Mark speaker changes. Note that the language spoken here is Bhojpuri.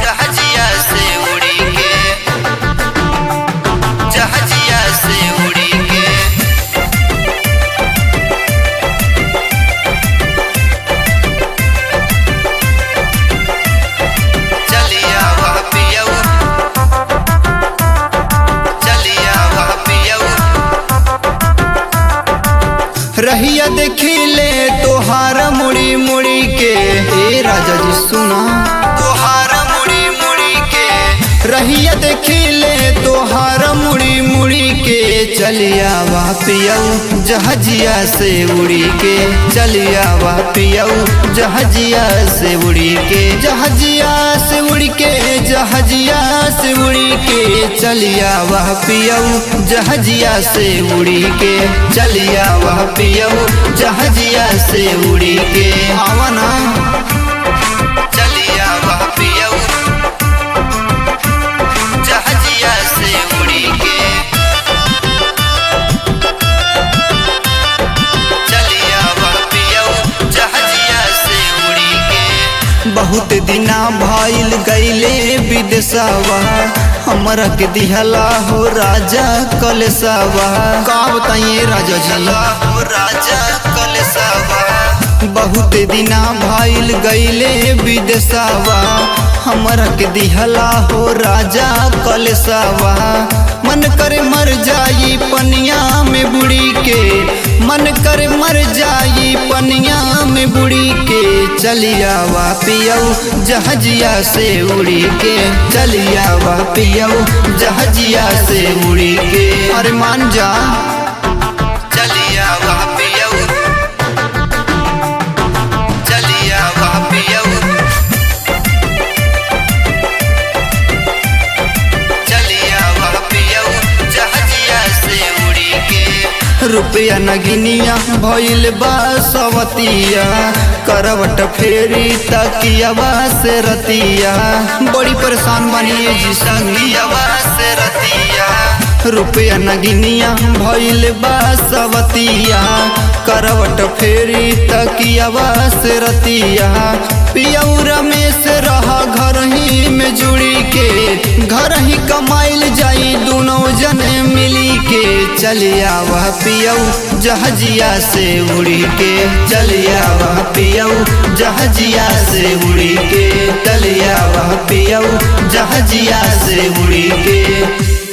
Speaker 1: जहाजिया से उड़ी के, जहाजिया से उड़ी के चलिया वह पियऊ, चलिया वह पियऊ।
Speaker 2: रहिया देखिले तोहार मुड़ी मुड़ी के, ए राजा जी सुना।
Speaker 1: तोहार मुड़ी मुड़ी के,
Speaker 2: रहिया देखिले तोहार मुड़ी मुड़ी के, चलिया वह पियऊ जहाजिया से उड़ी के, चलिया वह पियऊ जहाजिया से उड़ी के, जहाजिया से उड़ी के, जहाजिया से उड़ी के, चलिया वह पियऊ जहाजिया से उड़ी के, चलिया वह पियऊ जहाजिया से उड़ी के। आवा ना
Speaker 1: चलिया वह पियऊ जहाजिया से उड़ी के, चलिया वह पियऊ जहाजिया से उड़ी के।
Speaker 2: बहुत दिना भइल गईले विदेशवा, हमरा के दिहला हो राजा कलेसवा। का बताइए राजा जी,
Speaker 1: हो राजा कलेसवा।
Speaker 2: बहुत दिना भइल गईले विदेशवा, हमरा के दिहला हो राजा कलेसवा। मन करे मर जाई पनिया में बुड़ी के, मन करे मर जाई पनिया में बुड़ी के, चलिया वा पियऊ जहाजिया से उड़ी के, चलिया वा पियऊ जहाजिया से उड़ी के। अरे मान जा
Speaker 1: चलिया वह पियऊ, चलिया वह पियऊ, चलिया वह पियऊ जहाजिया से उड़ी के।
Speaker 2: रुपया नगिनिया भइल बा सवतिया, करवट फेरी तकियावा से रतिया। बड़ी परेशान बनिए जी
Speaker 1: संगियावा से रतिया।
Speaker 2: रुपया नगिनिया भइल बा सवतिया, करवट फेरी तकियावा से रतिया। पियौरा में से रहा घर ही में जुड़ी के, घर ही कमाइल जाई दोनों जने मिली के, चलिया वह पियऊ जहाजिया से उड़ी के, चलिया वह पियऊ जहाजिया से उड़ी के, चलिया वह पियऊ जहाजिया से उड़ी के।